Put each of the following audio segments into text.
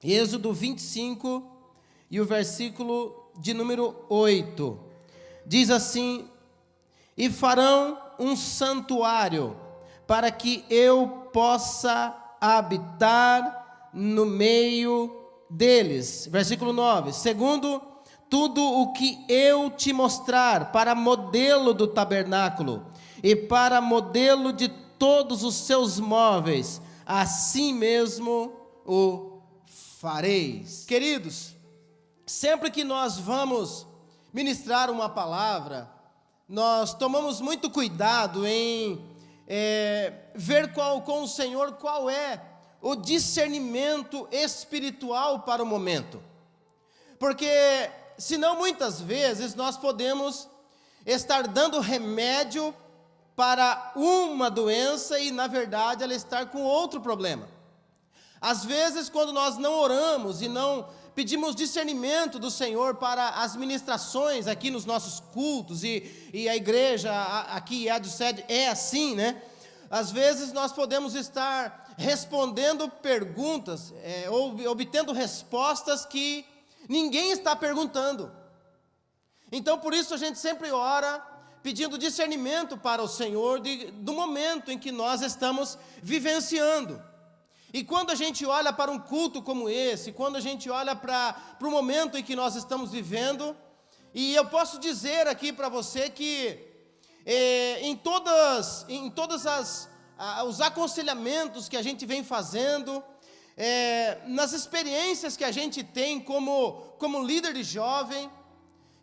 Êxodo 25 e o versículo de número 8. Diz assim: e farão um santuário para que eu possa habitar no meio deles. Versículo 9. Segundo tudo o que eu te mostrar, para modelo do tabernáculo e para modelo de todos os seus móveis, assim mesmo o fareis. Queridos, sempre que nós vamos ministrar uma palavra, nós tomamos muito cuidado em ver com o Senhor qual é o discernimento espiritual para o momento. Porque senão muitas vezes nós podemos estar dando remédio para uma doença e na verdade ela estar com outro problema. Às vezes quando nós não oramos e não pedimos discernimento do Senhor para as ministrações aqui nos nossos cultos, e a igreja aqui em Adjuced é assim, né? Às vezes nós podemos estar respondendo perguntas, ou obtendo respostas que ninguém está perguntando. Então por isso a gente sempre ora pedindo discernimento para o Senhor do momento em que nós estamos vivenciando. E quando a gente olha para um culto como esse, quando a gente olha para o momento em que nós estamos vivendo, e eu posso dizer aqui para você que em todos os aconselhamentos que a gente vem fazendo, nas experiências que a gente tem como líder de jovem,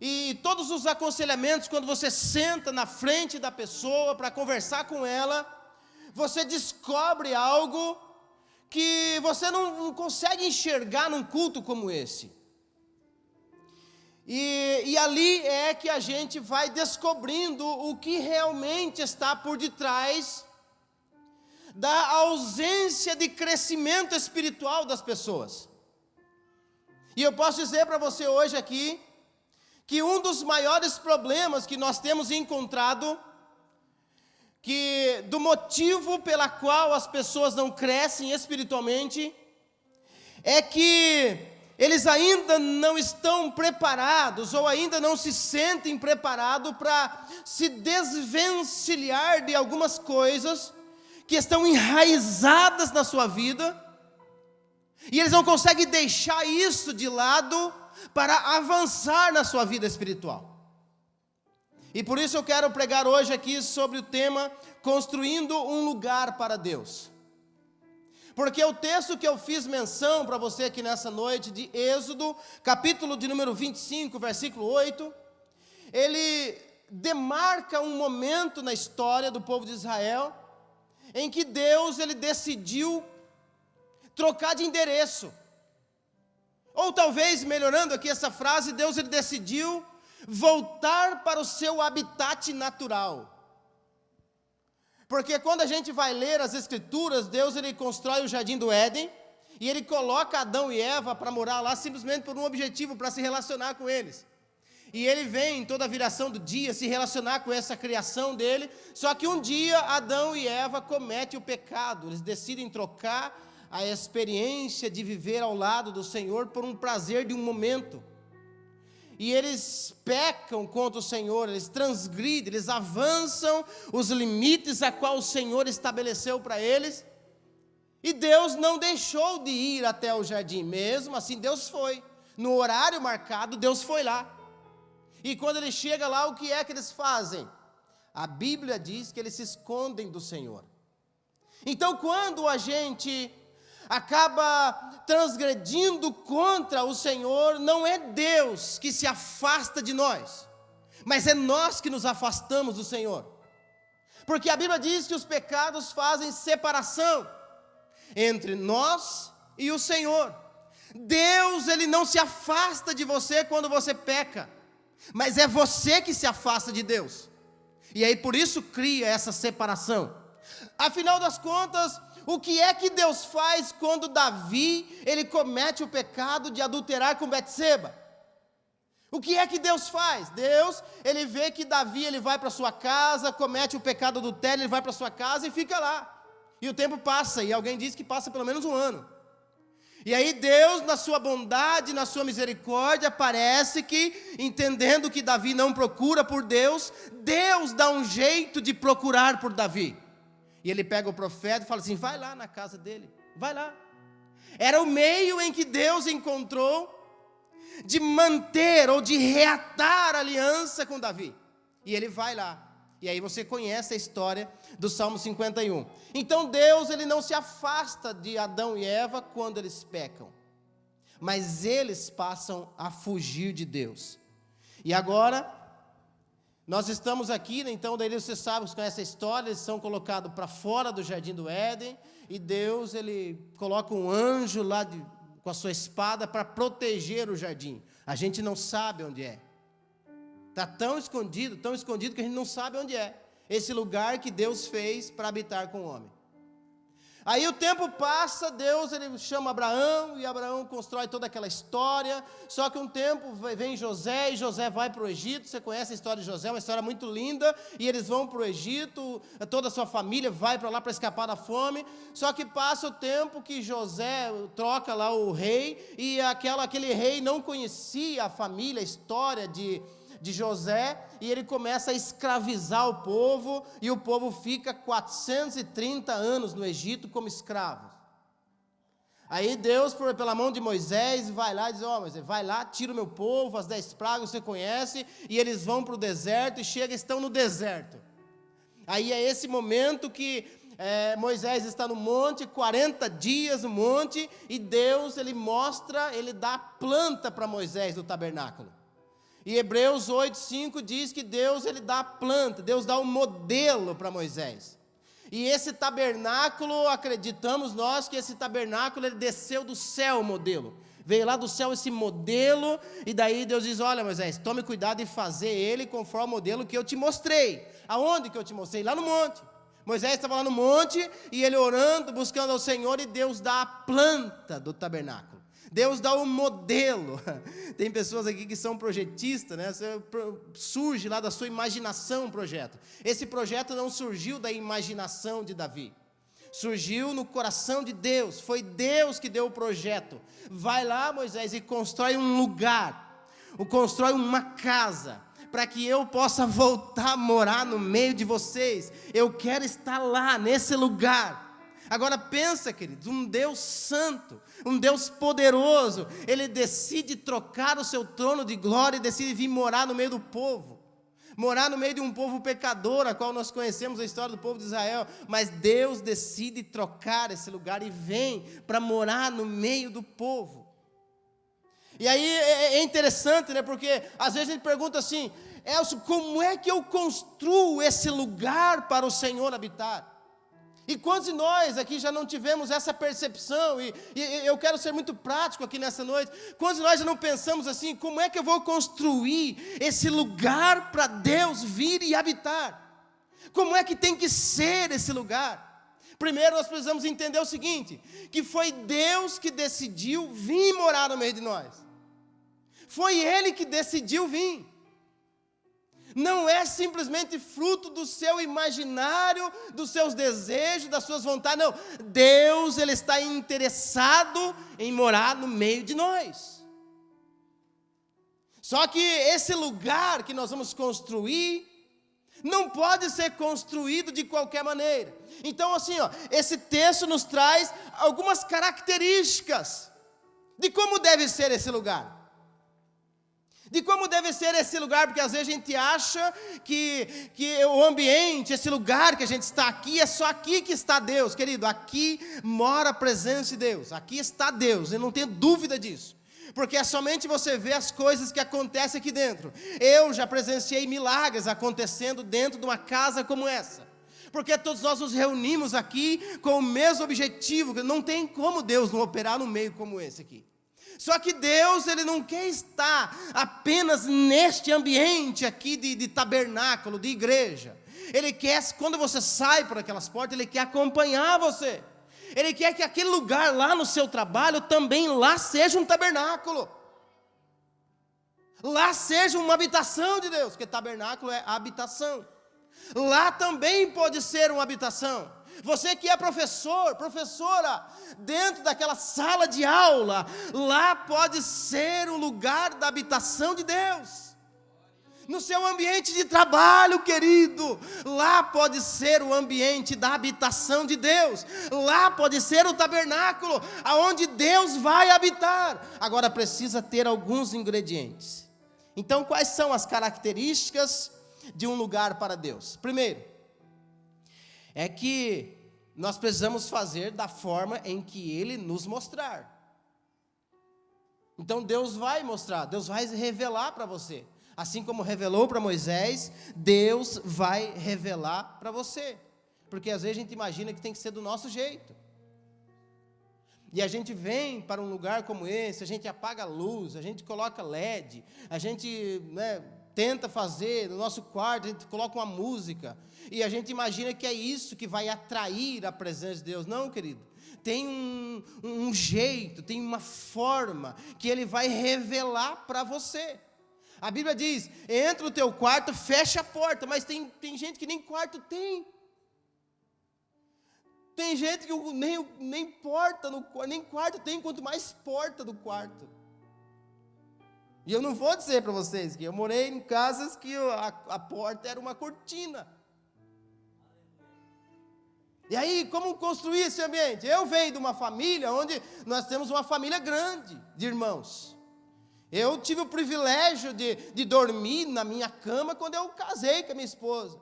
e todos os aconselhamentos, quando você senta na frente da pessoa para conversar com ela, você descobre algo que você não consegue enxergar num culto como esse. E ali é que a gente vai descobrindo o que realmente está por detrás da ausência de crescimento espiritual das pessoas. E eu posso dizer para você hoje aqui, que um dos maiores problemas que nós temos encontrado, que do motivo pela qual as pessoas não crescem espiritualmente, é que eles ainda não estão preparados, ou ainda não se sentem preparados para se desvencilhar de algumas coisas que estão enraizadas na sua vida, e eles não conseguem deixar isso de lado para avançar na sua vida espiritual. E por isso eu quero pregar hoje aqui sobre o tema construindo um lugar para Deus. Porque o texto que eu fiz menção para você aqui nessa noite, de Êxodo, capítulo de número 25, versículo 8, ele demarca um momento na história do povo de Israel, em que Deus ele decidiu trocar de endereço. Ou talvez, melhorando aqui essa frase, Deus ele decidiu voltar para o seu habitat natural. Porque quando a gente vai ler as Escrituras, Deus ele constrói o Jardim do Éden, e ele coloca Adão e Eva para morar lá simplesmente por um objetivo, para se relacionar com eles. E ele vem em toda a viração do dia se relacionar com essa criação dele, só que um dia Adão e Eva cometem o pecado, eles decidem trocar a experiência de viver ao lado do Senhor por um prazer de um momento. E eles pecam contra o Senhor, eles transgridem, eles avançam os limites a qual o Senhor estabeleceu para eles. E Deus não deixou de ir até o jardim, mesmo assim Deus foi. No horário marcado, Deus foi lá. E quando ele chega lá, o que é que eles fazem? A Bíblia diz que eles se escondem do Senhor. Então quando a gente acaba transgredindo contra o Senhor, não é Deus que se afasta de nós, mas é nós que nos afastamos do Senhor. Porque a Bíblia diz que os pecados fazem separação entre nós e o Senhor. Deus, ele não se afasta de você quando você peca, mas é você que se afasta de Deus. E aí por isso cria essa separação. Afinal das contas, o que é que Deus faz quando Davi, ele comete o pecado de adulterar com Betseba? O que é que Deus faz? Deus, ele vê que Davi, ele vai para sua casa, comete o pecado do adultério, ele vai para sua casa e fica lá. E o tempo passa, e alguém diz que passa pelo menos um ano. E aí Deus, na sua bondade, na sua misericórdia, parece que, entendendo que Davi não procura por Deus, Deus dá um jeito de procurar por Davi. E ele pega o profeta e fala assim, vai lá na casa dele, vai lá. Era o meio em que Deus encontrou de manter ou de reatar a aliança com Davi. E ele vai lá. E aí você conhece a história do Salmo 51. Então Deus, ele não se afasta de Adão e Eva quando eles pecam, mas eles passam a fugir de Deus. E agora, nós estamos aqui, né? Então daí você sabe, você conhece a história, eles são colocados para fora do jardim do Éden, e Deus, ele coloca um anjo lá com a sua espada para proteger o jardim. A gente não sabe onde é. Está tão escondido que a gente não sabe onde é. Esse lugar que Deus fez para habitar com o homem. Aí o tempo passa, Deus, ele chama Abraão, e Abraão constrói toda aquela história. Só que um tempo vem José, e José vai para o Egito. Você conhece a história de José, uma história muito linda. E eles vão para o Egito, toda a sua família vai para lá para escapar da fome. Só que passa o tempo que José troca lá o rei, e aquele rei não conhecia a família, a história de José, e ele começa a escravizar o povo, e o povo fica 430 anos no Egito como escravos. Aí Deus, pela mão de Moisés, vai lá e diz, Moisés, vai lá, tira o meu povo, as 10 pragas você conhece, e eles vão para o deserto, e estão no deserto. Aí é esse momento que Moisés está no monte, 40 dias no monte, e Deus, ele dá a planta para Moisés do tabernáculo. E Hebreus 8:5 diz que Deus, ele dá a planta, Deus dá um modelo para Moisés. E esse tabernáculo, acreditamos nós que esse tabernáculo, ele desceu do céu o modelo. Veio lá do céu esse modelo, e daí Deus diz, olha Moisés, tome cuidado em fazer ele conforme o modelo que eu te mostrei. Aonde que eu te mostrei? Lá no monte. Moisés estava lá no monte, e ele orando, buscando ao Senhor, e Deus dá a planta do tabernáculo. Deus dá um modelo. Tem pessoas aqui que são projetistas, né? Surge lá da sua imaginação um projeto. Esse projeto não surgiu da imaginação de Davi. Surgiu no coração de Deus. Foi Deus que deu o projeto. Vai lá, Moisés, e constrói um lugar. Constrói uma casa, para que eu possa voltar a morar no meio de vocês. Eu quero estar lá, nesse lugar. Agora pensa, queridos, um Deus santo, um Deus poderoso, ele decide trocar o seu trono de glória e decide vir morar no meio do povo, morar no meio de um povo pecador, a qual nós conhecemos a história do povo de Israel, mas Deus decide trocar esse lugar e vem para morar no meio do povo. E aí é interessante, né, porque às vezes a gente pergunta assim, Elcio, como é que eu construo esse lugar para o Senhor habitar? E quantos de nós aqui já não tivemos essa percepção, e eu quero ser muito prático aqui nessa noite, quantos de nós já não pensamos assim, como é que eu vou construir esse lugar para Deus vir e habitar? Como é que tem que ser esse lugar? Primeiro nós precisamos entender o seguinte, que foi Deus que decidiu vir morar no meio de nós, foi Ele que decidiu vir. Não é simplesmente fruto do seu imaginário, dos seus desejos, das suas vontades, não. Deus, ele está interessado em morar no meio de nós. Só que esse lugar que nós vamos construir, não pode ser construído de qualquer maneira. Então assim, esse texto nos traz algumas características de como deve ser esse lugar. De como deve ser esse lugar, porque às vezes a gente acha que o ambiente, esse lugar que a gente está aqui, é só aqui que está Deus. Querido, aqui mora a presença de Deus, aqui está Deus, eu não tenho dúvida disso. Porque é somente você ver as coisas que acontecem aqui dentro. Eu já presenciei milagres acontecendo dentro de uma casa como essa. Porque todos nós nos reunimos aqui com o mesmo objetivo, não tem como Deus não operar no meio como esse aqui. Só que Deus, ele não quer estar apenas neste ambiente aqui de tabernáculo, de igreja. Ele quer, quando você sai por aquelas portas, ele quer acompanhar você. Ele quer que aquele lugar lá no seu trabalho, também lá seja um tabernáculo. Lá seja uma habitação de Deus, porque tabernáculo é habitação. Lá também pode ser uma habitação. Você que é professor, professora, dentro daquela sala de aula, lá pode ser o lugar da habitação de Deus. No seu ambiente de trabalho, querido, lá pode ser o ambiente da habitação de Deus. Lá pode ser o tabernáculo, aonde Deus vai habitar. Agora precisa ter alguns ingredientes. Então, quais são as características de um lugar para Deus? Primeiro, é que nós precisamos fazer da forma em que Ele nos mostrar. Então Deus vai mostrar, Deus vai revelar para você. Assim como revelou para Moisés, Deus vai revelar para você. Porque às vezes a gente imagina que tem que ser do nosso jeito. E a gente vem para um lugar como esse, a gente apaga a luz, a gente coloca LED, a gente tenta fazer no nosso quarto, a gente coloca uma música, e a gente imagina que é isso que vai atrair a presença de Deus. Não, querido. Tem um jeito, tem uma forma que Ele vai revelar para você. A Bíblia diz, entra no teu quarto, fecha a porta, mas tem gente que nem quarto tem. Tem gente que nem porta, nem quarto tem, quanto mais porta do quarto. E eu não vou dizer para vocês que eu morei em casas que a porta era uma cortina. E aí, como construir esse ambiente? Eu venho de uma família onde nós temos uma família grande de irmãos. Eu tive o privilégio de dormir na minha cama quando eu casei com a minha esposa.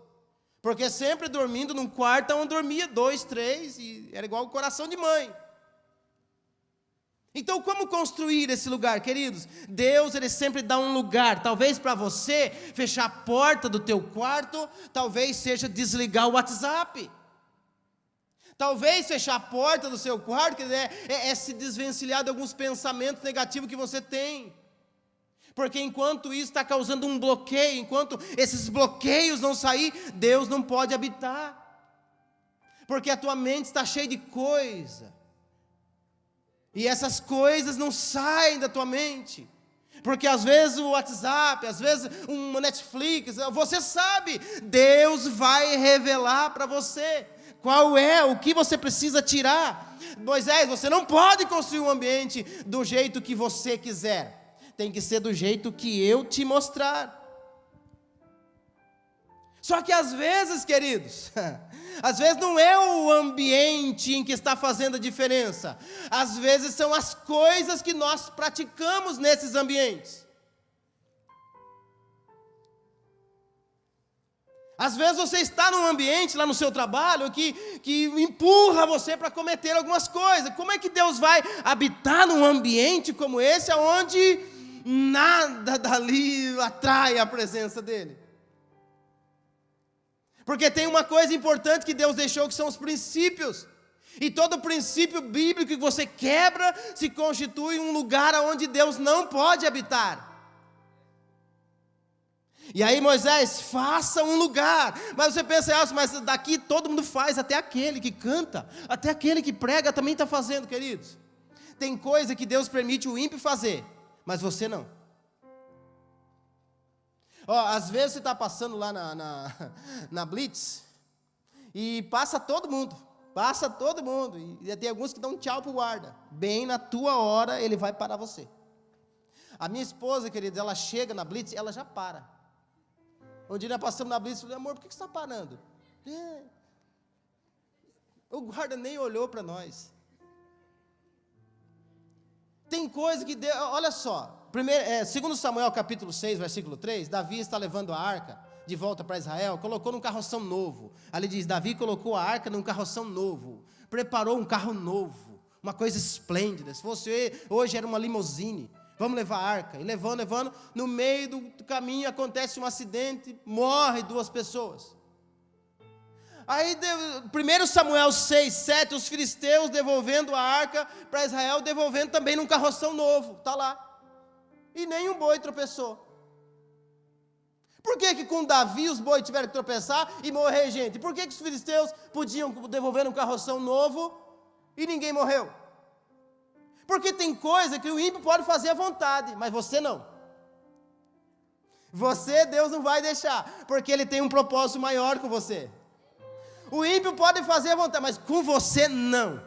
Porque sempre dormindo num quarto onde dormia 2, 3, e era igual o coração de mãe. Então, como construir esse lugar, queridos? Deus, Ele sempre dá um lugar. Talvez para você, fechar a porta do teu quarto, talvez seja desligar o WhatsApp. Talvez fechar a porta do seu quarto é se desvencilhar de alguns pensamentos negativos que você tem. Porque enquanto isso está causando um bloqueio, enquanto esses bloqueios não sair, Deus não pode habitar. Porque a tua mente está cheia de coisa. E essas coisas não saem da tua mente. Porque às vezes o WhatsApp, às vezes um Netflix, você sabe, Deus vai revelar para você qual é, o que você precisa tirar. Moisés, você não pode construir um ambiente do jeito que você quiser. Tem que ser do jeito que eu te mostrar. Só que às vezes, queridos, às vezes não é o ambiente em que está fazendo a diferença. Às vezes são as coisas que nós praticamos nesses ambientes. Às vezes você está num ambiente lá no seu trabalho que empurra você para cometer algumas coisas. Como é que Deus vai habitar num ambiente como esse, onde nada dali atrai a presença dEle? Porque tem uma coisa importante que Deus deixou, que são os princípios. E todo princípio bíblico que você quebra, se constitui um lugar onde Deus não pode habitar. E aí Moisés, faça um lugar. Mas você pensa, mas daqui todo mundo faz, até aquele que canta, até aquele que prega também está fazendo, queridos. Tem coisa que Deus permite o ímpio fazer, mas você não. Às vezes você está passando lá na Blitz, e passa todo mundo, e tem alguns que dão tchau para o guarda. Bem na tua hora ele vai parar você. A minha esposa, querida, ela chega na Blitz, ela já para. Um dia nós passamos na Blitz, eu falei, amor, por que você está parando? O guarda nem olhou para nós. Tem coisa que Deus, olha só, 2 Samuel capítulo 6, versículo 3, Davi está levando a arca de volta para Israel, colocou num carroção novo. Ali diz, Davi colocou a arca num carroção novo, preparou um carro novo, uma coisa esplêndida. Se fosse hoje era uma limusine. Vamos levar a arca. E levando, no meio do caminho acontece um acidente, morre 2 pessoas. Aí 1 Samuel 6, 7, os filisteus devolvendo a arca para Israel, devolvendo também num carroção novo, está lá. E nem um boi tropeçou. Por que com Davi os bois tiveram que tropeçar e morrer gente? Por que os filisteus podiam devolver num carroção novo e ninguém morreu? Porque tem coisa que o ímpio pode fazer à vontade, mas você não. Você, Deus não vai deixar, porque Ele tem um propósito maior com você. O ímpio pode fazer a vontade, mas com você não.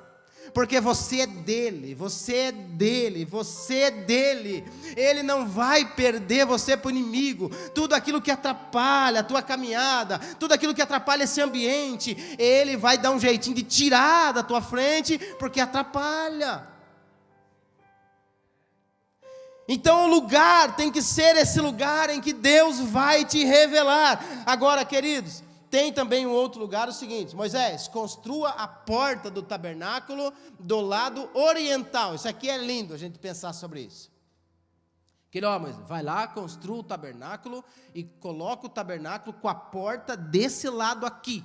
Porque você é dele, você é dele, você é dele. Ele não vai perder você para o inimigo. Tudo aquilo que atrapalha a tua caminhada, tudo aquilo que atrapalha esse ambiente, ele vai dar um jeitinho de tirar da tua frente, porque atrapalha. Então o lugar tem que ser esse lugar em que Deus vai te revelar. Agora, queridos, tem também um outro lugar, o seguinte: Moisés, construa a porta do tabernáculo do lado oriental. Isso aqui é lindo a gente pensar sobre isso. Moisés, vai lá, construa o tabernáculo e coloca o tabernáculo com a porta desse lado aqui.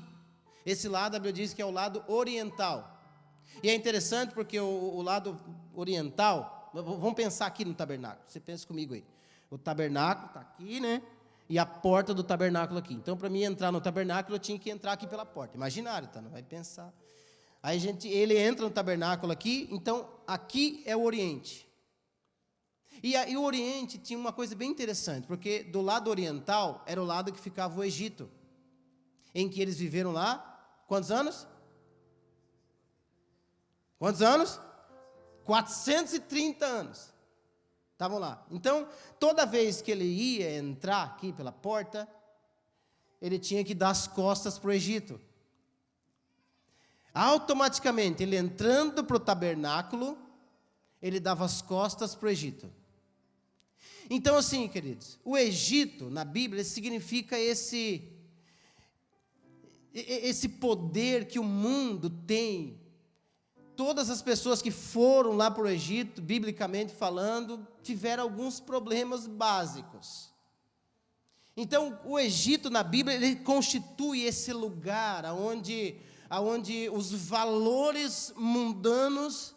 Esse lado, a Bíblia diz que é o lado oriental. E é interessante porque o lado oriental, vamos pensar aqui no tabernáculo, você pensa comigo aí. O tabernáculo está aqui, né? E a porta do tabernáculo aqui. Então, para mim entrar no tabernáculo, eu tinha que entrar aqui pela porta. Imaginário, tá? Não vai pensar. Aí ele entra no tabernáculo aqui, então aqui é o Oriente. E o Oriente tinha uma coisa bem interessante, porque do lado oriental era o lado que ficava o Egito, em que eles viveram lá, quantos anos? Quantos anos? 430 anos. Estavam lá. Então, toda vez que ele ia entrar aqui pela porta, ele tinha que dar as costas para o Egito. Automaticamente, ele entrando para o tabernáculo, ele dava as costas para o Egito. Então, assim, queridos, o Egito, na Bíblia, significa esse poder que o mundo tem. Todas as pessoas que foram lá para o Egito, biblicamente falando, tiveram alguns problemas básicos. Então, o Egito, na Bíblia, ele constitui esse lugar onde os valores mundanos,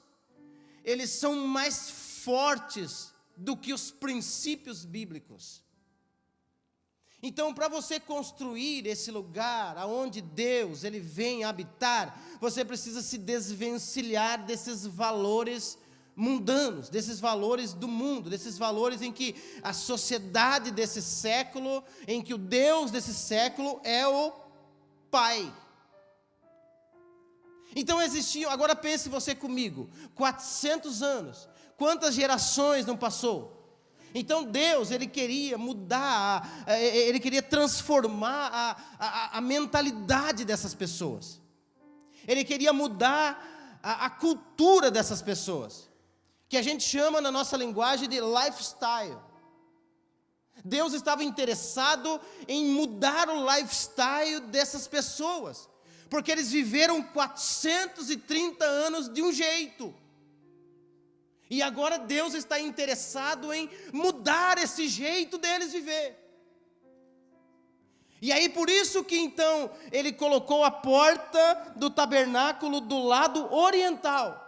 eles são mais fortes do que os princípios bíblicos. Então, para você construir esse lugar aonde Deus ele vem habitar, você precisa se desvencilhar desses valores mundanos, desses valores do mundo, desses valores em que a sociedade desse século, em que o Deus desse século é o Pai. Então existiam, agora pense você comigo, 400 anos, quantas gerações não passou? Então Deus, ele queria mudar, ele queria transformar a mentalidade dessas pessoas. Ele queria mudar a cultura dessas pessoas, que a gente chama na nossa linguagem de lifestyle. Deus estava interessado em mudar o lifestyle dessas pessoas, porque eles viveram 430 anos de um jeito. E agora Deus está interessado em mudar esse jeito deles viver. E aí por isso que então ele colocou a porta do tabernáculo do lado oriental.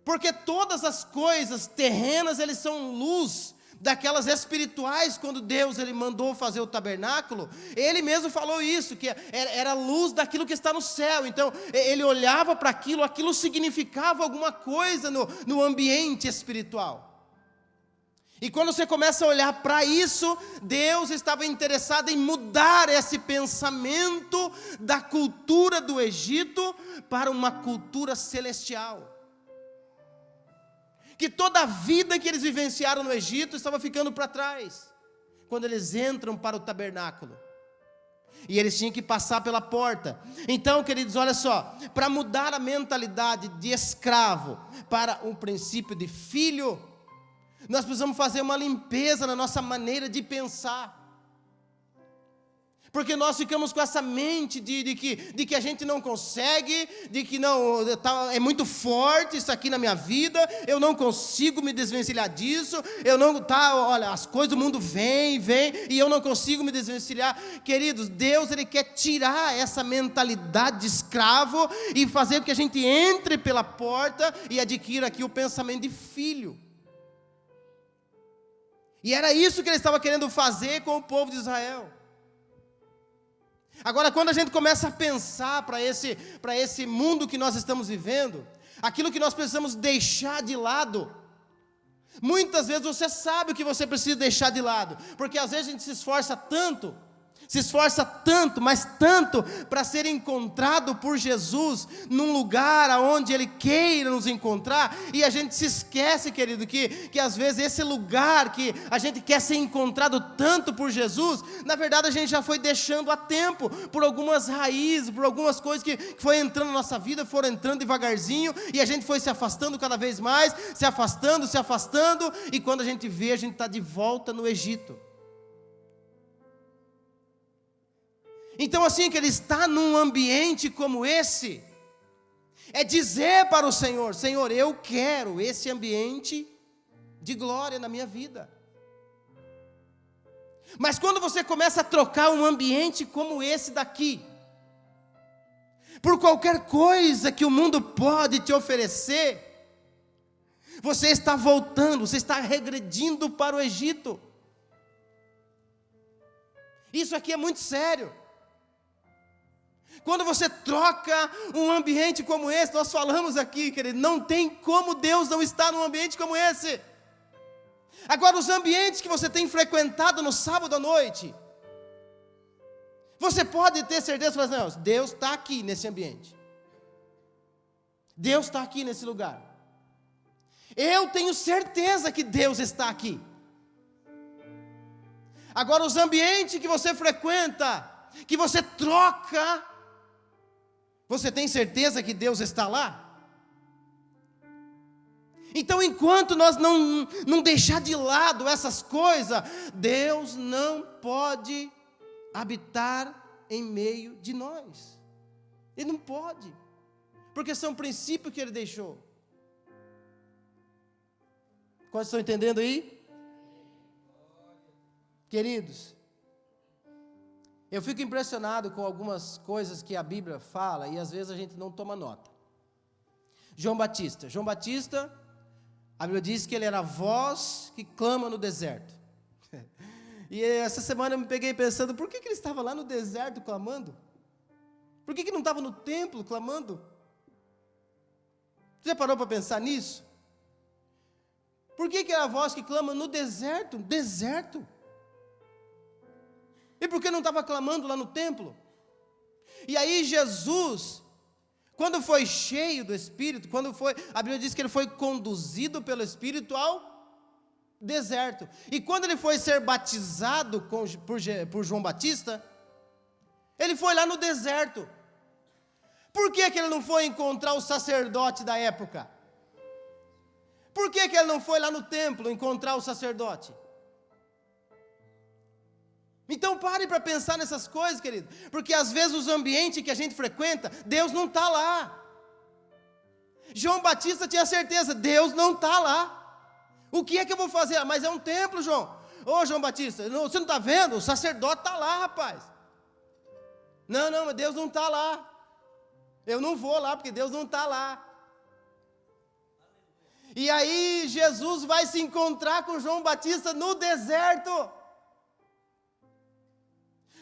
Porque todas as coisas terrenas, eles são luz daquelas espirituais. Quando Deus ele mandou fazer o tabernáculo, ele mesmo falou isso, que era luz daquilo que está no céu. Então ele olhava para aquilo, aquilo significava alguma coisa no ambiente espiritual. E quando você começa a olhar para isso, Deus estava interessado em mudar esse pensamento da cultura do Egito para uma cultura celestial. Que toda a vida que eles vivenciaram no Egito estava ficando para trás, quando eles entram para o tabernáculo, e eles tinham que passar pela porta. Então, queridos, olha só, para mudar a mentalidade de escravo para um princípio de filho, nós precisamos fazer uma limpeza na nossa maneira de pensar. Porque nós ficamos com essa mente de que a gente não consegue, de que não, é muito forte isso aqui na minha vida, eu não consigo me desvencilhar disso, olha, as coisas do mundo vêm, e eu não consigo me desvencilhar. Queridos, Deus ele quer tirar essa mentalidade de escravo e fazer com que a gente entre pela porta e adquira aqui o pensamento de filho. E era isso que ele estava querendo fazer com o povo de Israel. Agora, quando a gente começa a pensar para esse mundo que nós estamos vivendo, aquilo que nós precisamos deixar de lado, muitas vezes você sabe o que você precisa deixar de lado, porque às vezes a gente se esforça tanto, se esforça tanto, mas tanto, para ser encontrado por Jesus, num lugar aonde Ele queira nos encontrar, e a gente se esquece, querido, que às vezes esse lugar que a gente quer ser encontrado tanto por Jesus, na verdade a gente já foi deixando há tempo, por algumas raízes, por algumas coisas que foi entrando na nossa vida, foram entrando devagarzinho, e a gente foi se afastando cada vez mais, se afastando, e quando a gente vê, a gente está de volta no Egito. Então assim, que Ele está num ambiente como esse, é dizer para o Senhor: Senhor, eu quero esse ambiente de glória na minha vida. Mas quando você começa a trocar um ambiente como esse daqui, por qualquer coisa que o mundo pode te oferecer, você está voltando, você está regredindo para o Egito. Isso aqui é muito sério. Quando você troca um ambiente como esse, nós falamos aqui, querido, não tem como Deus não estar num ambiente como esse. Agora, os ambientes que você tem frequentado no sábado à noite, você pode ter certeza, não, Deus está aqui nesse ambiente. Deus está aqui nesse lugar. Eu tenho certeza que Deus está aqui. Agora, os ambientes que você frequenta, que você troca, você tem certeza que Deus está lá? Então, enquanto nós não deixar de lado essas coisas, Deus não pode habitar em meio de nós. Ele não pode, porque são princípios que Ele deixou. Quantos estão entendendo aí? Queridos, eu fico impressionado com algumas coisas que a Bíblia fala e às vezes a gente não toma nota. João Batista, a Bíblia diz que ele era a voz que clama no deserto. E essa semana eu me peguei pensando, por que ele estava lá no deserto clamando? Por que não estava no templo clamando? Você já parou para pensar nisso? Por que é a voz que clama no deserto? Deserto. E por que não estava clamando lá no templo? E aí Jesus, quando foi cheio do Espírito, a Bíblia diz que ele foi conduzido pelo Espírito ao deserto. E quando ele foi ser batizado por João Batista, ele foi lá no deserto. Por que ele não foi encontrar o sacerdote da época? Por que ele não foi lá no templo encontrar o sacerdote? Então pare para pensar nessas coisas, querido, porque às vezes os ambientes que a gente frequenta, Deus não está lá. João Batista tinha certeza, Deus não está lá. O que é que eu vou fazer? Mas é um templo, João. Ô João Batista, você não está vendo? O sacerdote está lá, rapaz. Não, mas Deus não está lá. Eu não vou lá, porque Deus não está lá. E aí Jesus vai se encontrar com João Batista no deserto.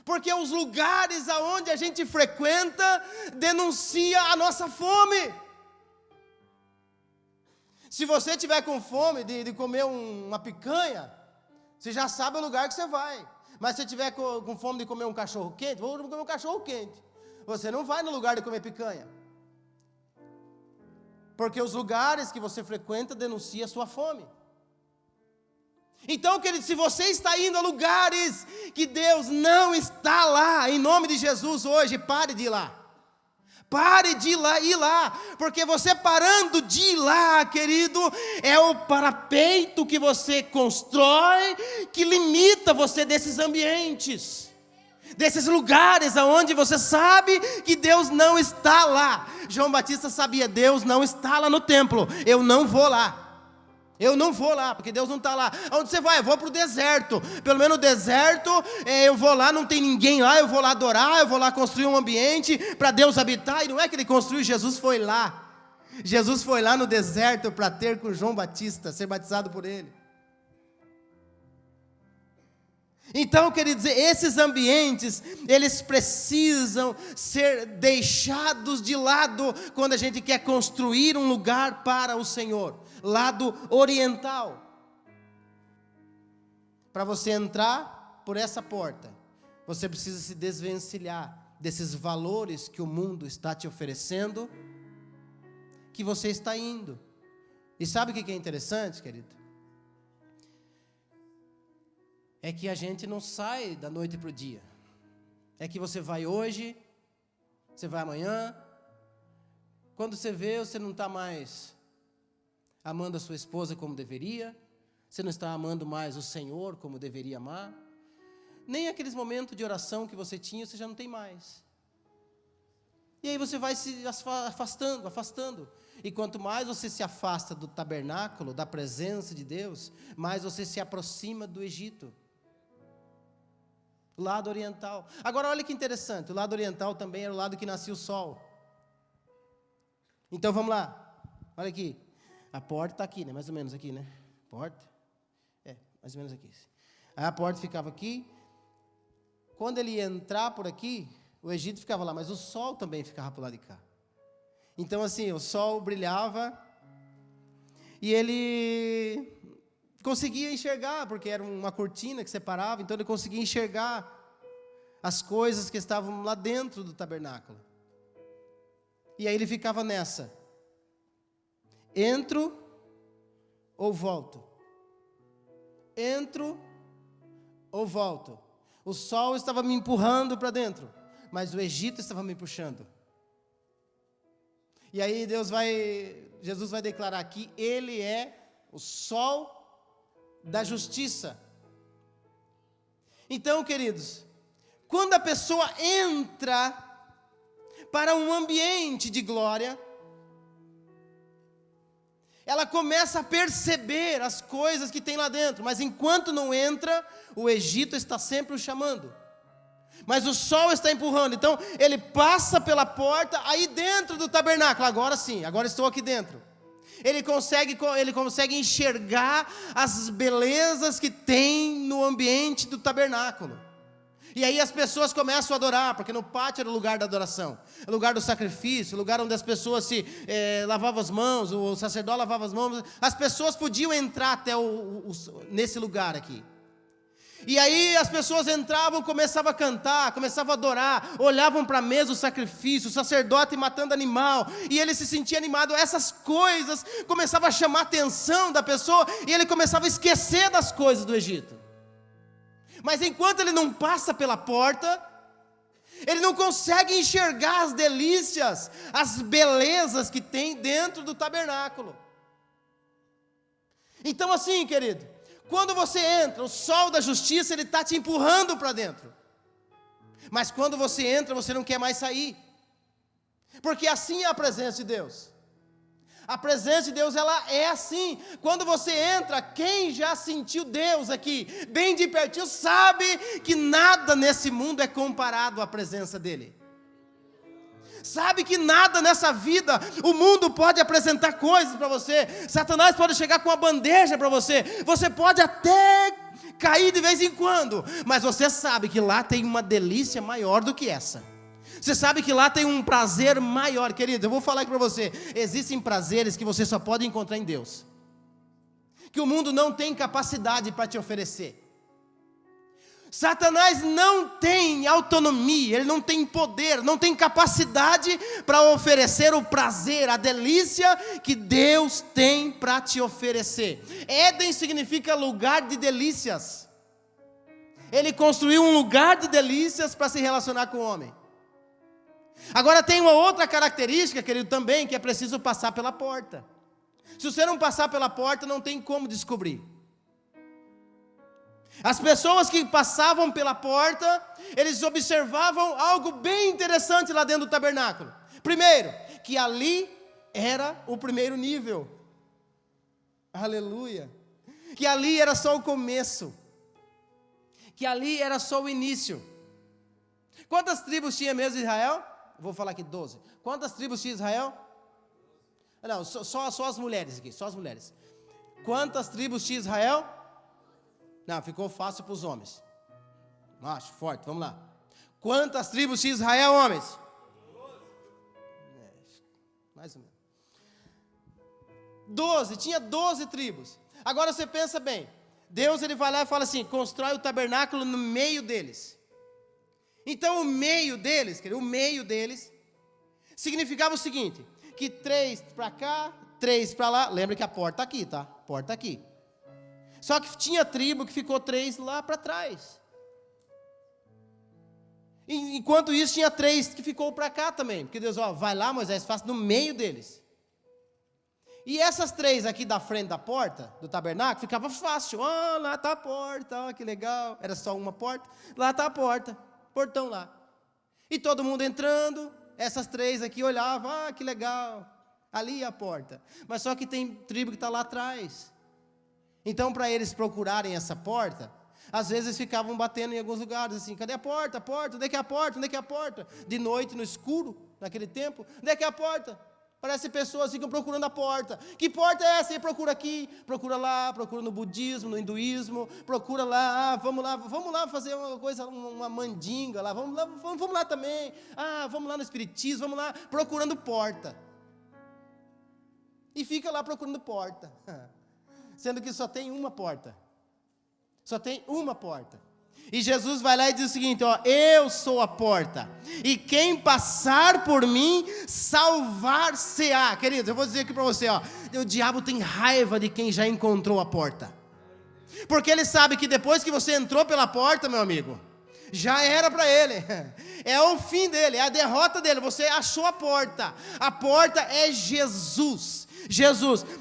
Porque os lugares aonde a gente frequenta denuncia a nossa fome. Se você tiver com fome de comer uma picanha, você já sabe o lugar que você vai. Mas se você tiver com fome de comer um cachorro quente, vou comer um cachorro quente. Você não vai no lugar de comer picanha. Porque os lugares que você frequenta denunciam a sua fome. Então, querido, se você está indo a lugares que Deus não está lá, em nome de Jesus hoje, pare de ir lá. Pare de ir lá, porque você parando de ir lá, querido, é o parapeito que você constrói, que limita você desses ambientes, desses lugares aonde você sabe que Deus não está lá. João Batista sabia, Deus não está lá no templo, eu não vou lá. Eu não vou lá, porque Deus não está lá. Onde você vai? Eu vou para o deserto. Pelo menos no deserto, eu vou lá, não tem ninguém lá, eu vou lá adorar, eu vou lá construir um ambiente para Deus habitar. E não é que ele construiu, Jesus foi lá. Jesus foi lá no deserto para ter com João Batista, ser batizado por ele. Então, queridos, esses ambientes, eles precisam ser deixados de lado quando a gente quer construir um lugar para o Senhor. Lado oriental. Para você entrar por essa porta, você precisa se desvencilhar desses valores que o mundo está te oferecendo, que você está indo. E sabe o que é interessante, querido? É que a gente não sai da noite para o dia. É que você vai hoje, você vai amanhã, quando você vê, você não está mais amando a sua esposa como deveria, você não está amando mais o Senhor como deveria amar, nem aqueles momentos de oração que você tinha, você já não tem mais. E aí você vai se afastando, e quanto mais você se afasta do tabernáculo, da presença de Deus, mais você se aproxima do Egito. O lado oriental. Agora olha que interessante, o lado oriental também era o lado que nascia o sol. Então vamos lá, olha aqui, a porta está aqui, né? Mais ou menos aqui, né? Porta, mais ou menos aqui. Aí a porta ficava aqui, quando ele ia entrar por aqui, o Egito ficava lá, mas o sol também ficava para o lado de cá. Então assim, o sol brilhava, e ele conseguia enxergar, porque era uma cortina que separava, então ele conseguia enxergar as coisas que estavam lá dentro do tabernáculo. E aí ele ficava nessa: entro ou volto? Entro ou volto? O sol estava me empurrando para dentro, mas o Egito estava me puxando. E aí Jesus vai declarar que Ele é o sol da justiça. Então, queridos, quando a pessoa entra para um ambiente de glória, ela começa a perceber as coisas que tem lá dentro, mas enquanto não entra, o Egito está sempre o chamando, mas o sol está empurrando. Então ele passa pela porta, aí dentro do tabernáculo, agora sim, agora estou aqui dentro, ele consegue enxergar as belezas que tem no ambiente do tabernáculo. E aí as pessoas começam a adorar, porque no pátio era o lugar da adoração, o lugar do sacrifício, o lugar onde as pessoas lavavam as mãos, o sacerdote lavava as mãos, as pessoas podiam entrar até nesse lugar aqui. E aí as pessoas entravam, começavam a cantar, começavam a adorar, olhavam para a mesa o sacrifício, o sacerdote matando animal, e ele se sentia animado. Essas coisas começavam a chamar a atenção da pessoa, e ele começava a esquecer das coisas do Egito. Mas enquanto ele não passa pela porta, ele não consegue enxergar as delícias, as belezas que tem dentro do tabernáculo. Então assim, querido, quando você entra, o sol da justiça, ele está te empurrando para dentro. Mas quando você entra, você não quer mais sair. Porque assim é a presença de Deus. A presença de Deus, ela é assim. Quando você entra, quem já sentiu Deus aqui, bem de pertinho, sabe que nada nesse mundo é comparado à presença dEle. Sabe que nada nessa vida, o mundo pode apresentar coisas para você, Satanás pode chegar com uma bandeja para você, você pode até cair de vez em quando, mas você sabe que lá tem uma delícia maior do que essa. Você sabe que lá tem um prazer maior, querido. Eu vou falar aqui para você, existem prazeres que você só pode encontrar em Deus, que o mundo não tem capacidade para te oferecer. Satanás não tem autonomia, ele não tem poder, não tem capacidade para oferecer o prazer, a delícia que Deus tem para te oferecer. Éden significa lugar de delícias. Ele construiu um lugar de delícias para se relacionar com o homem. Agora tem uma outra característica, querido, também, que é preciso passar pela porta. Se você não passar pela porta, não tem como descobrir. As pessoas que passavam pela porta, eles observavam algo bem interessante lá dentro do tabernáculo. Primeiro, que ali era o primeiro nível. Aleluia. Que ali era só o começo. Que ali era só o início. Quantas tribos tinha mesmo Israel? Vou falar aqui 12. Quantas tribos tinha Israel? Não, só as mulheres aqui, só as mulheres. Quantas tribos tinha Israel? Não, ficou fácil para os homens. Macho, forte, vamos lá. Quantas tribos tinha Israel, homens? 12. Mais ou menos. 12, tinha 12 tribos. Agora você pensa bem, Deus ele vai lá e fala assim, constrói o tabernáculo no meio deles. Então o meio deles significava o seguinte, que 3 para cá, 3 para lá, lembra que a porta aqui, tá? Porta aqui. Só que tinha tribo que ficou 3 lá para trás. Enquanto isso, tinha 3 que ficou para cá também. Porque Deus, vai lá, Moisés, faça no meio deles. E essas 3 aqui da frente da porta, do tabernáculo, ficava fácil. Lá está a porta, que legal. Era só uma porta. Lá está a porta, portão lá. E todo mundo entrando, essas 3 aqui olhavam, que legal. Ali é a porta. Mas só que tem tribo que está lá atrás. Então, para eles procurarem essa porta, às vezes ficavam batendo em alguns lugares, assim, cadê a porta? A porta? Onde é que é a porta? Onde é que é a porta? De noite, no escuro, naquele tempo, onde é que é a porta? Parece pessoas ficam procurando a porta. Que porta é essa? E procura aqui, procura lá, procura no budismo, no hinduísmo, procura lá, vamos lá fazer uma coisa, uma mandinga lá, vamos lá também. Vamos lá no espiritismo, vamos lá, procurando porta. E fica lá procurando porta. Sendo que só tem uma porta. Só tem uma porta. E Jesus vai lá e diz o seguinte, eu sou a porta, e quem passar por mim, salvar-se-á. Queridos, eu vou dizer aqui para você, o diabo tem raiva de quem já encontrou a porta. Porque ele sabe que depois que você entrou pela porta, meu amigo, já era para ele. É o fim dele, é a derrota dele. Você achou a porta. A porta é Jesus.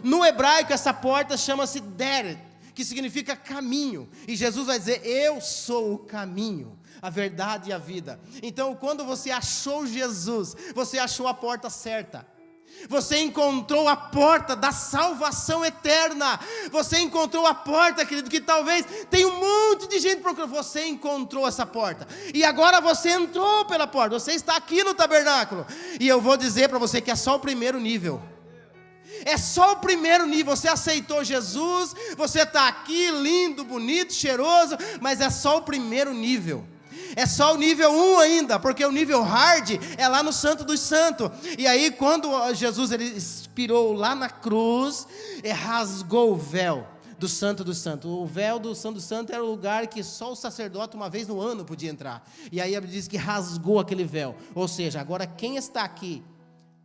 No hebraico essa porta chama-se Deret, que significa caminho, e Jesus vai dizer, eu sou o caminho, a verdade e a vida. Então quando você achou Jesus, você achou a porta certa, você encontrou a porta da salvação eterna, você encontrou a porta, querido, que talvez tenha um monte de gente procurando, você encontrou essa porta, e agora você entrou pela porta, você está aqui no tabernáculo, e eu vou dizer para você que é só o primeiro nível. É só o primeiro nível, você aceitou Jesus, você está aqui, lindo, bonito, cheiroso, mas é só o primeiro nível. É só o nível 1 ainda, porque o nível hard é lá no Santo dos Santos. E aí quando Jesus ele expirou lá na cruz, rasgou o véu do Santo dos Santos. O véu do Santo dos Santos era o lugar que só o sacerdote uma vez no ano podia entrar. E aí ele diz que rasgou aquele véu. Ou seja, agora quem está aqui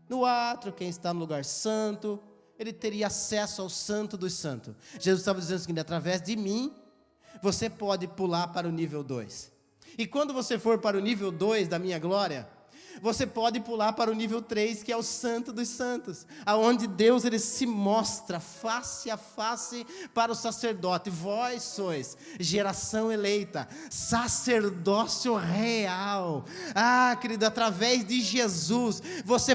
no átrio, quem está no lugar santo, ele teria acesso ao Santo dos Santos. Jesus estava dizendo o seguinte, através de mim, você pode pular para o nível 2. E quando você for para o nível 2 da minha glória, você pode pular para o nível 3, que é o Santo dos Santos, aonde Deus ele se mostra face a face para o sacerdote. Vós sois geração eleita, sacerdócio real. Querido, através de Jesus, você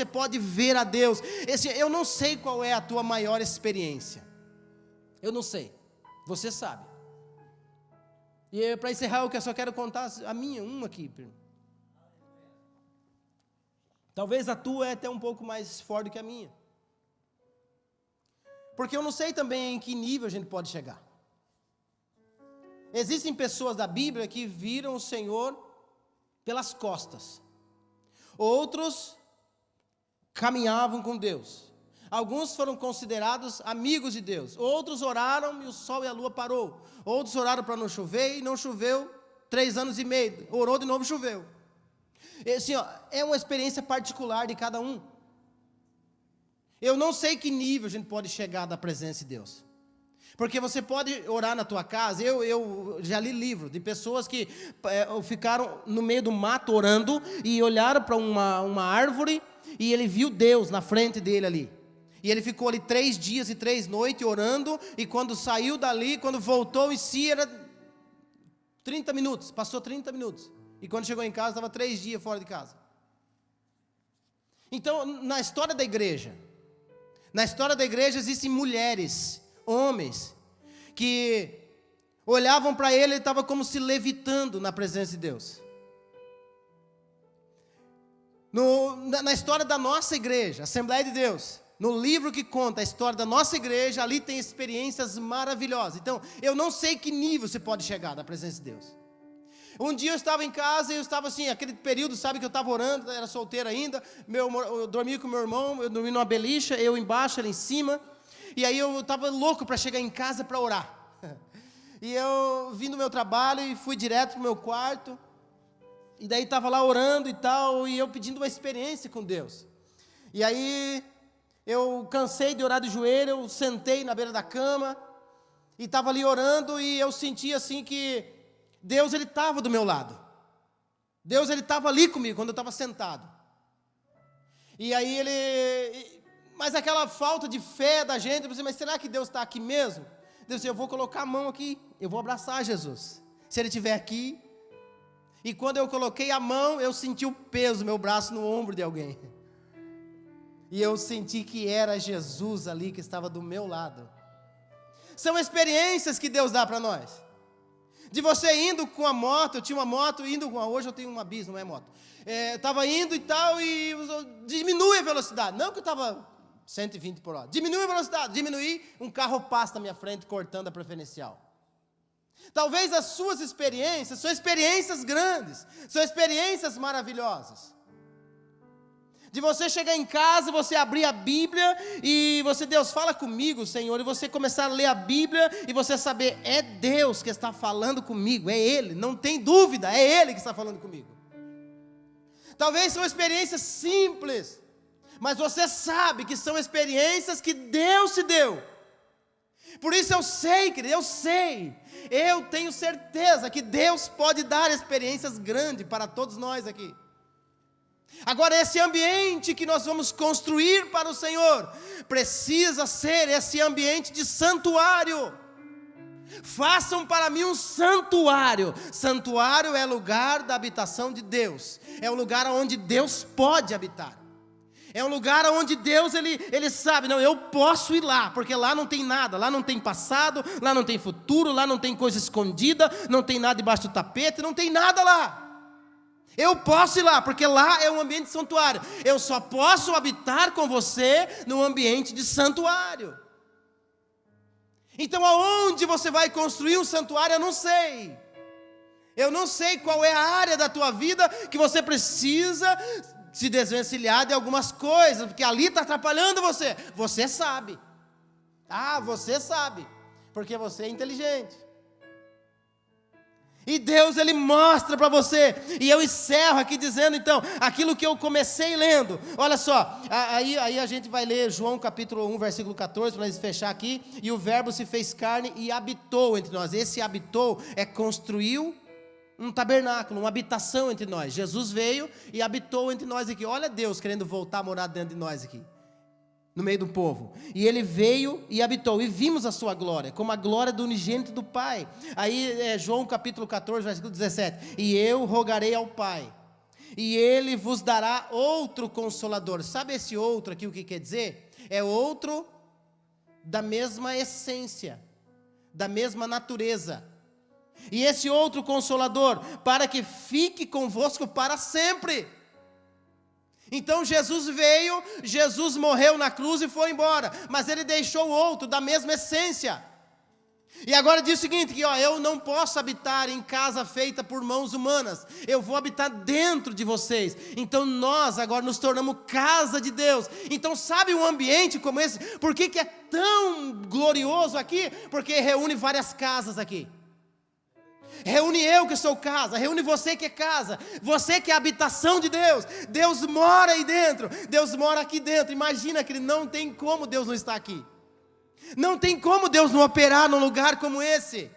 pode ver a Deus. Eu não sei qual é a tua maior experiência. Eu não sei, você sabe. E para encerrar, eu só quero contar a minha, uma aqui. Talvez a tua é até um pouco mais forte do que a minha. Porque eu não sei também em que nível a gente pode chegar. Existem pessoas da Bíblia que viram o Senhor pelas costas. Outros caminhavam com Deus. Alguns foram considerados amigos de Deus. Outros oraram e o sol e a lua parou. Outros oraram para não chover e não choveu 3 anos e meio. Orou de novo e choveu. Assim, é uma experiência particular de cada um. Eu não sei que nível a gente pode chegar da presença de Deus. Porque você pode orar na tua casa. Eu já li livro de pessoas que ficaram no meio do mato orando e olharam para uma árvore e ele viu Deus na frente dele ali. E ele ficou ali 3 dias e 3 noites orando, e quando saiu dali, quando voltou em si, era 30 minutos, passou 30 minutos. E quando chegou em casa, estava 3 dias fora de casa. Então, na história da igreja existem mulheres, homens, que olhavam para ele estava como se levitando na presença de Deus. Na história da nossa igreja, Assembleia de Deus, no livro que conta a história da nossa igreja, ali tem experiências maravilhosas. Então, eu não sei que nível você pode chegar na presença de Deus. Um dia eu estava em casa e eu estava assim, aquele período, sabe que eu estava orando, era solteiro ainda, eu dormia com meu irmão, eu dormia numa beliche, eu embaixo, ele em cima, e aí eu estava louco para chegar em casa para orar. E eu vim do meu trabalho e fui direto para o meu quarto, E daí estava lá orando e tal, e eu pedindo uma experiência com Deus. E aí eu cansei de orar de joelho, eu sentei na beira da cama, e estava ali orando, e eu senti assim que Deus, Ele estava do meu lado. Deus, Ele estava ali comigo, quando eu estava sentado. E aí mas aquela falta de fé da gente, eu pensei, mas será que Deus está aqui mesmo? Deus disse, eu vou colocar a mão aqui, eu vou abraçar Jesus. Se Ele estiver aqui. E quando eu coloquei a mão, eu senti o peso do meu braço no ombro de alguém. E eu senti que era Jesus ali que estava do meu lado. São experiências que Deus dá para nós. De você indo com a moto, eu tinha uma moto, hoje eu tenho uma bis, não é moto. Estava indo e tal, e diminui a velocidade. Não que eu estava 120 por hora. Diminui a velocidade, um carro passa na minha frente, cortando a preferencial. Talvez as suas experiências são experiências grandes, são experiências maravilhosas. De você chegar em casa, você abrir a Bíblia e você, Deus, fala comigo, Senhor, e você começar a ler a Bíblia e você saber, é Deus que está falando comigo, é Ele, não tem dúvida, é Ele que está falando comigo. Talvez são experiências simples, mas você sabe que são experiências que Deus te deu. Por isso eu sei, querido, eu tenho certeza que Deus pode dar experiências grandes para todos nós aqui. Agora, esse ambiente que nós vamos construir para o Senhor, precisa ser esse ambiente de santuário. Façam para mim um santuário. Santuário é lugar da habitação de Deus, é o lugar onde Deus pode habitar. É um lugar onde Deus, Ele sabe, não, eu posso ir lá, porque lá não tem nada, lá não tem passado, lá não tem futuro, lá não tem coisa escondida, não tem nada debaixo do tapete, não tem nada lá. Eu posso ir lá, porque lá é um ambiente de santuário. Eu só posso habitar com você no ambiente de santuário. Então aonde você vai construir um santuário, eu não sei. Eu não sei qual é a área da tua vida que você precisa se desvencilhar de algumas coisas, porque ali está atrapalhando você. Você sabe. Você sabe, porque você é inteligente. E Deus, Ele mostra para você. E eu encerro aqui dizendo então, aquilo que eu comecei lendo. Olha só, aí a gente vai ler João capítulo 1, versículo 14, para nós fechar aqui. E o verbo se fez carne e habitou entre nós. Esse habitou construiu um tabernáculo, uma habitação entre nós. Jesus veio e habitou entre nós aqui. Olha Deus querendo voltar a morar dentro de nós aqui, no meio do povo. E Ele veio e habitou, e vimos a sua glória, como a glória do unigênito do Pai. Aí João capítulo 14, versículo 17. E eu rogarei ao Pai, e Ele vos dará outro Consolador. Sabe esse outro aqui o que quer dizer? É outro da mesma essência, da mesma natureza. E esse outro Consolador, para que fique convosco para sempre. Então Jesus veio, Jesus morreu na cruz e foi embora, mas Ele deixou outro da mesma essência. E agora diz o seguinte, que eu não posso habitar em casa feita por mãos humanas, eu vou habitar dentro de vocês. Então nós agora nos tornamos casa de Deus. Então sabe um ambiente como esse, por que é tão glorioso aqui? Porque reúne várias casas aqui. Reúne eu que sou casa, reúne você que é casa, você que é a habitação de Deus. Deus mora aí dentro, Deus mora aqui dentro. Imagina que não tem como Deus não estar aqui. Não tem como Deus não operar num lugar como esse.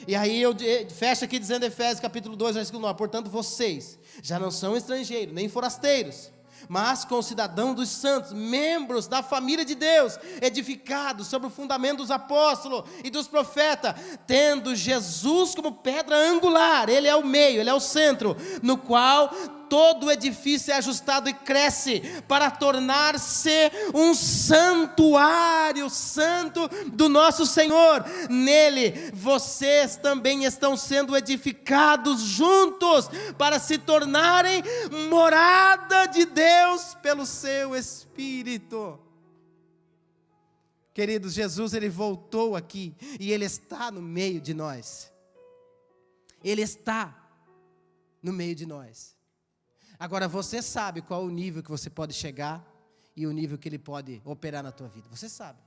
E aí eu fecho aqui dizendo Efésios capítulo 2, versículo 9. Portanto vocês já não são estrangeiros, nem forasteiros, mas concidadãos dos santos, membros da família de Deus, edificados sobre o fundamento dos apóstolos e dos profetas, tendo Jesus como pedra angular. Ele é o meio, Ele é o centro, no qual todo o edifício é ajustado e cresce para tornar-se um santuário santo do nosso Senhor. Nele vocês também estão sendo edificados juntos para se tornarem morada de Deus pelo seu Espírito. Queridos, Jesus, Ele voltou aqui e Ele está no meio de nós. Ele está no meio de nós. Agora você sabe qual o nível que você pode chegar e o nível que Ele pode operar na tua vida. Você sabe.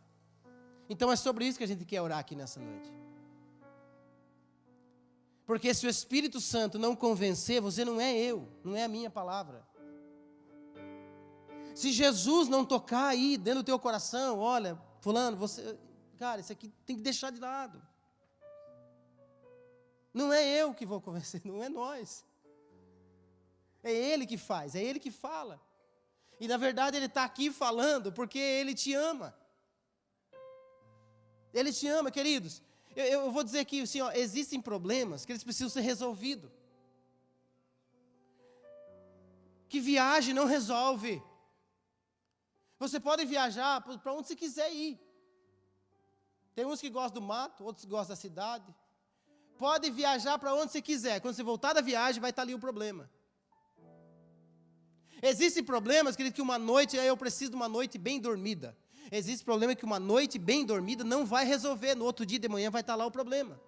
Então é sobre isso que a gente quer orar aqui nessa noite. Porque se o Espírito Santo não convencer, você não é eu, não é a minha palavra. Se Jesus não tocar aí dentro do teu coração, olha, fulano, você, cara, isso aqui tem que deixar de lado. Não é eu que vou convencer, não é nós. É Ele que faz, é Ele que fala. E na verdade Ele está aqui falando porque Ele te ama. Ele te ama, queridos. Eu vou dizer aqui, assim, ó, existem problemas que eles precisam ser resolvidos. Que viagem não resolve. Você pode viajar para onde você quiser ir. Tem uns que gostam do mato, outros gostam da cidade. Pode viajar para onde você quiser. Quando você voltar da viagem, vai estar ali o problema. Existem problemas, querido, que uma noite, eu preciso de uma noite bem dormida. Existe problema que uma noite bem dormida não vai resolver. No outro dia de manhã vai estar lá o problema.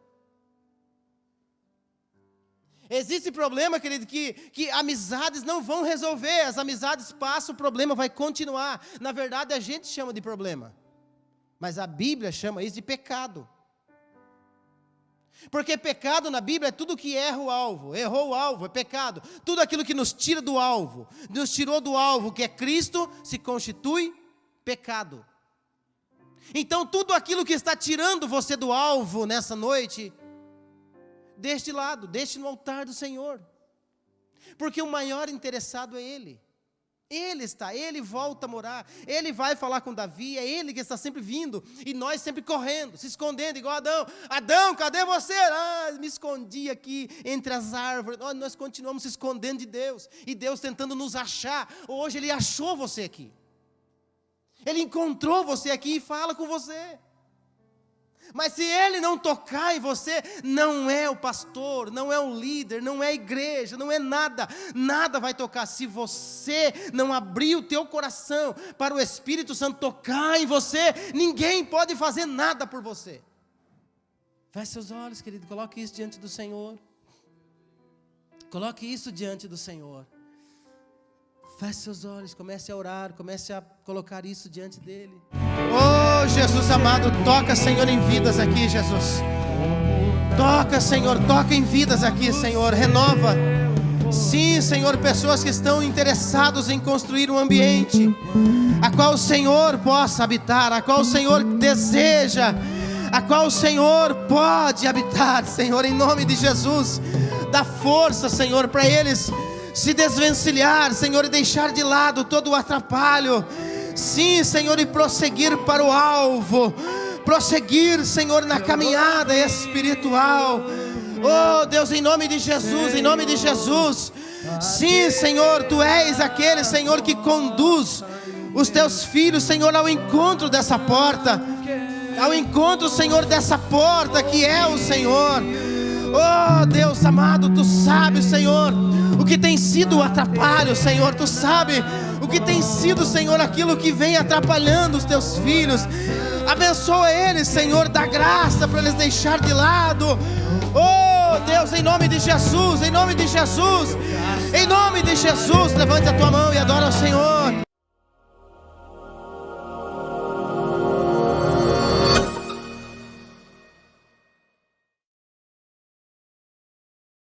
Existe problema, querido, que amizades não vão resolver. As amizades passam, o problema vai continuar. Na verdade, a gente chama de problema. Mas a Bíblia chama isso de pecado. Porque pecado na Bíblia é tudo que erra o alvo. Errou o alvo, é pecado. Tudo aquilo que nos tira do alvo, nos tirou do alvo, que é Cristo, se constitui pecado. Então tudo aquilo que está tirando você do alvo nessa noite, deixe de lado, deixe no altar do Senhor. Porque o maior interessado é Ele. Ele volta a morar, Ele vai falar com Davi, é Ele que está sempre vindo, e nós sempre correndo, se escondendo, igual Adão. Adão, cadê você? Me escondi aqui entre as árvores. Nós continuamos se escondendo de Deus, e Deus tentando nos achar. Hoje Ele achou você aqui. Ele encontrou você aqui e fala com você. Mas se Ele não tocar em você, não é o pastor, não é o líder, não é a igreja, não é nada. Nada vai tocar. Se você não abrir o teu coração para o Espírito Santo tocar em você, ninguém pode fazer nada por você. Feche seus olhos, querido, coloque isso diante do Senhor. Coloque isso diante do Senhor. Feche seus olhos, comece a orar, comece a colocar isso diante dEle. Oh, Jesus amado, toca, Senhor, em vidas aqui, Jesus. Toca, Senhor, toca em vidas aqui, Senhor, renova. Sim, Senhor, pessoas que estão interessadas em construir um ambiente a qual o Senhor possa habitar, a qual o Senhor deseja, a qual o Senhor pode habitar, Senhor, em nome de Jesus. Dá força, Senhor, para eles se desvencilhar, Senhor, e deixar de lado todo o atrapalho. Sim, Senhor, e prosseguir para o alvo. Prosseguir, Senhor, na caminhada espiritual. Oh, Deus, em nome de Jesus, em nome de Jesus. Sim, Senhor, Tu és aquele, Senhor, que conduz os Teus filhos, Senhor, ao encontro dessa porta. Ao encontro, Senhor, dessa porta que é o Senhor. Oh, Deus amado, Tu sabes, Senhor, o que tem sido o atrapalho, Senhor. Tu sabe o que tem sido, Senhor, aquilo que vem atrapalhando os Teus filhos. Abençoa eles, Senhor, dá graça para eles deixar de lado. Oh, Deus, em nome de Jesus, em nome de Jesus, em nome de Jesus, levante a tua mão.